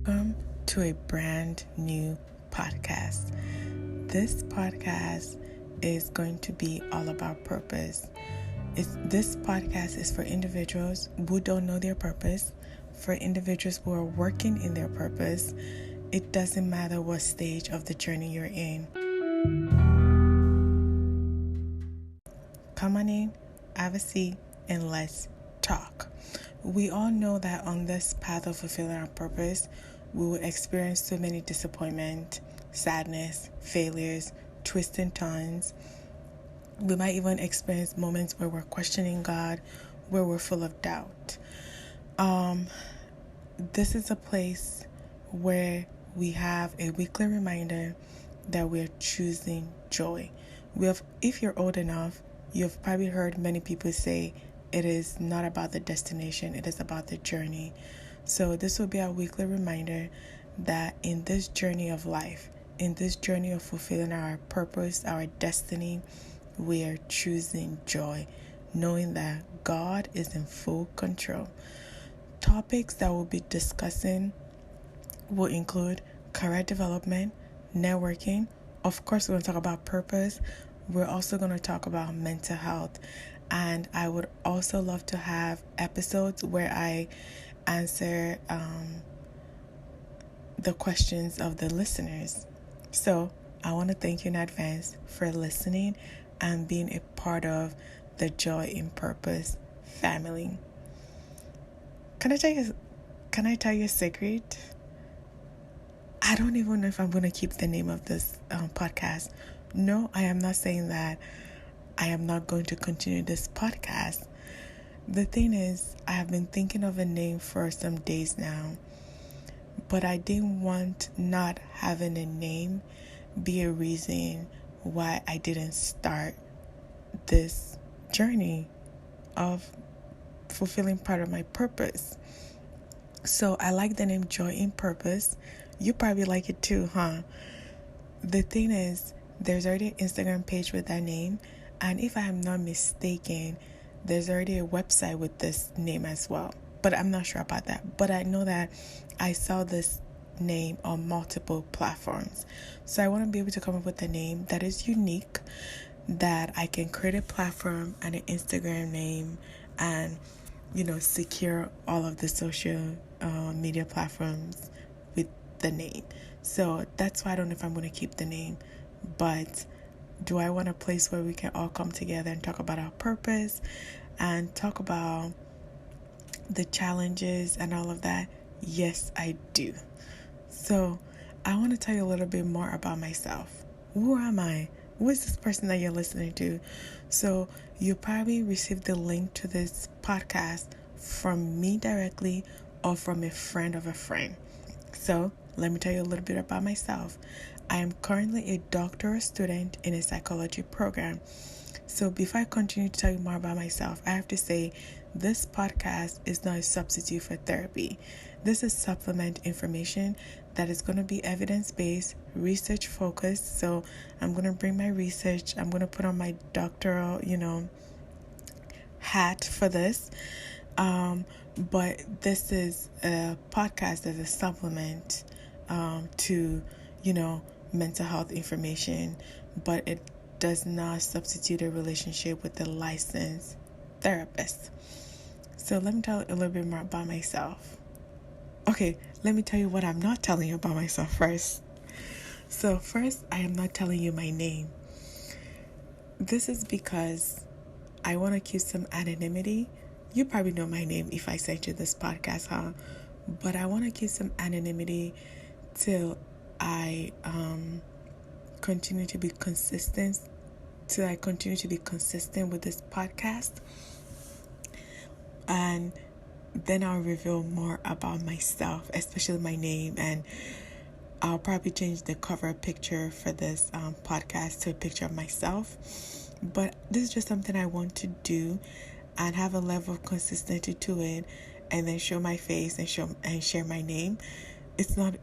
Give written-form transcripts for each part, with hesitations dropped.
Welcome to a brand new podcast. This podcast is going to be all about purpose. This podcast is for individuals who don't know their purpose, for individuals who are working in their purpose. It doesn't matter what stage of the journey you're in. Come on in, have a seat, and let's talk. We all know that on this path of fulfilling our purpose, we will experience so many disappointment, sadness, failures, twists and turns. We might even experience moments where we're questioning God, where we're full of doubt. This is a place where we have a weekly reminder that we're choosing joy. If you're old enough, you've probably heard many people say it is not about the destination, it is about the journey. So this will be our weekly reminder that in this journey of life, in this journey of fulfilling our purpose, our destiny, we are choosing joy, knowing that God is in full control. Topics that we'll be discussing will include career development, networking. Of course, we're going to talk about purpose. We're also going to talk about mental health. And I would also love to have episodes where I answer the questions of the listeners. So I want to thank you in advance for listening and being a part of the Joy in Purpose family. Can I tell you a secret? I don't even know if I'm going to keep the name of this podcast. No, I am not saying that I am not going to continue this podcast. The thing is, I have been thinking of a name for some days now, but I didn't want not having a name be a reason why I didn't start this journey of fulfilling part of my purpose. So I like the name Joy in Purpose. You probably like it too, huh? The thing is, there's already an Instagram page with that name. And if I am not mistaken, there's already a website with this name as well. But I'm not sure about that. But I know that I saw this name on multiple platforms. So I want to be able to come up with a name that is unique, that I can create a platform and an Instagram name and, secure all of the social media platforms with the name. So that's why I don't know if I'm going to keep the name. But do I want a place where we can all come together and talk about our purpose and talk about the challenges and all of that? Yes, I do. So I want to tell you a little bit more about myself. Who am I? Who is this person that you're listening to? So you probably received the link to this podcast from me directly or from a friend of a friend. So let me tell you a little bit about myself. I am currently a doctoral student in a psychology program. So before I continue to tell you more about myself, I have to say this podcast is not a substitute for therapy. This is supplement information that is going to be evidence-based, research-focused. So I'm going to bring my research. I'm going to put on my doctoral, hat for this. But this is a podcast as a supplement to, mental health information, but it does not substitute a relationship with a licensed therapist. So let me tell you a little bit more about myself. Okay, let me tell you what I'm not telling you about myself first. So first, I am not telling you my name. This is because I want to keep some anonymity. You probably know my name if I sent you this podcast, huh? But I want to keep some anonymity till I continue to be consistent with this podcast, and then I'll reveal more about myself, especially my name, and I'll probably change the cover picture for this podcast to a picture of myself. But this is just something I want to do and have a level of consistency to it, and then show my face and share my name. It's not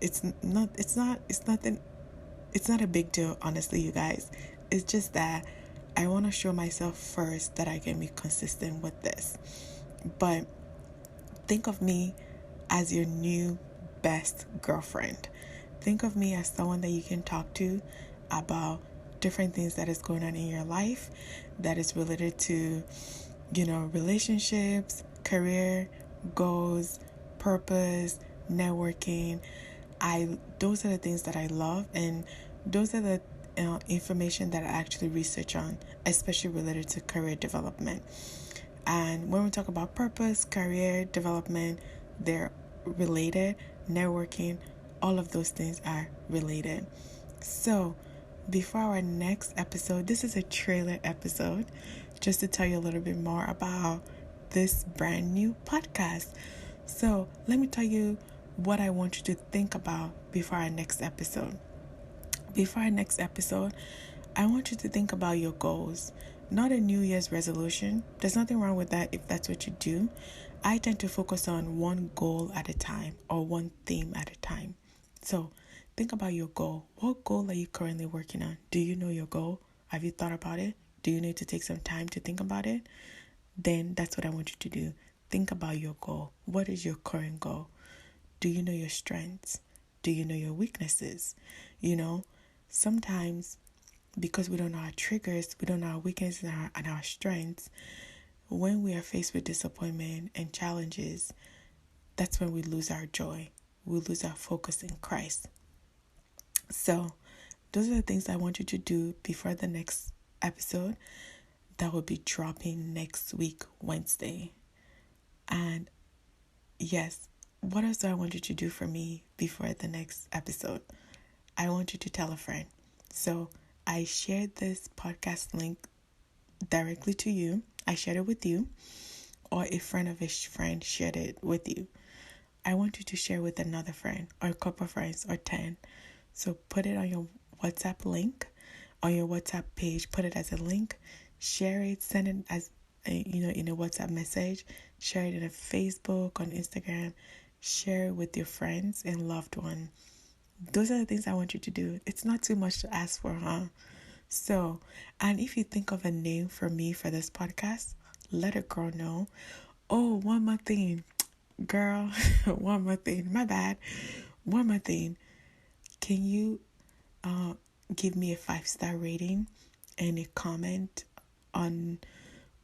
a big deal, honestly, you guys. It's just that I want to show myself first that I can be consistent with this. But think of me as your new best girlfriend. Think of me as someone that you can talk to about different things that is going on in your life that is related to, relationships, career, goals, purpose, networking. Those are the things that I love, and those are the information that I actually research on, especially related to career development. And when we talk about purpose, career development, they're related. Networking, all of those things are related. So before our next episode, this is a trailer episode just to tell you a little bit more about this brand new podcast. So let me tell you what I want you to think about before our next episode. Before our next episode, I want you to think about your goals, not a New Year's resolution. There's nothing wrong with that if that's what you do. I tend to focus on one goal at a time or one theme at a time. So think about your goal. What goal are you currently working on? Do you know your goal? Have you thought about it? Do you need to take some time to think about it? Then that's what I want you to do. Think about your goal. What is your current goal? Do you know your strengths? Do you know your weaknesses? Sometimes because we don't know our triggers, we don't know our weaknesses and our strengths, when we are faced with disappointment and challenges, that's when we lose our joy. We lose our focus in Christ. So those are the things I want you to do before the next episode that will be dropping next week, Wednesday. And yes, what else do I want you to do for me before the next episode? I want you to tell a friend. So I shared this podcast link directly to you. I shared it with you, or a friend of a friend shared it with you. I want you to share with another friend or a couple of friends or 10. So put it on your WhatsApp link, on your WhatsApp page, put it as a link, share it, send it as in a WhatsApp message, share it in a Facebook, on Instagram, share it with your friends and loved one. Those are the things I want you to do. It's not too much to ask for, huh? So, and if you think of a name for me for this podcast, let a girl know. Oh, one more thing, girl, one more thing, my bad. One more thing. Can you give me a 5-star rating and a comment on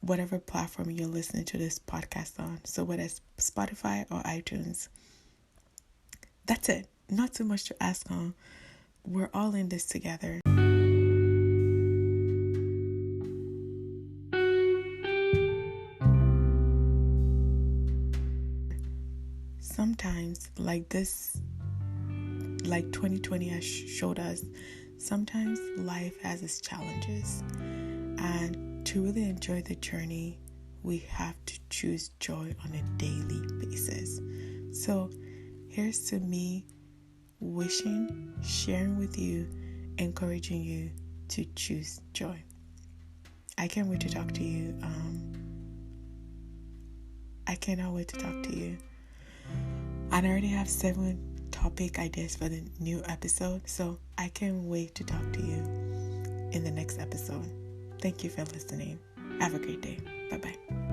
whatever platform you're listening to this podcast on? So whether it's Spotify or iTunes. That's it. Not too much to ask on. We're all in this together. Sometimes, like 2020 has showed us, sometimes life has its challenges. And to really enjoy the journey, we have to choose joy on a daily basis. So here's to me wishing, sharing with you, encouraging you to choose joy. I can't wait to talk to you. I cannot wait to talk to you. And I already have 7 topic ideas for the new episode, so I can't wait to talk to you in the next episode. Thank you for listening. Have a great day. Bye-bye.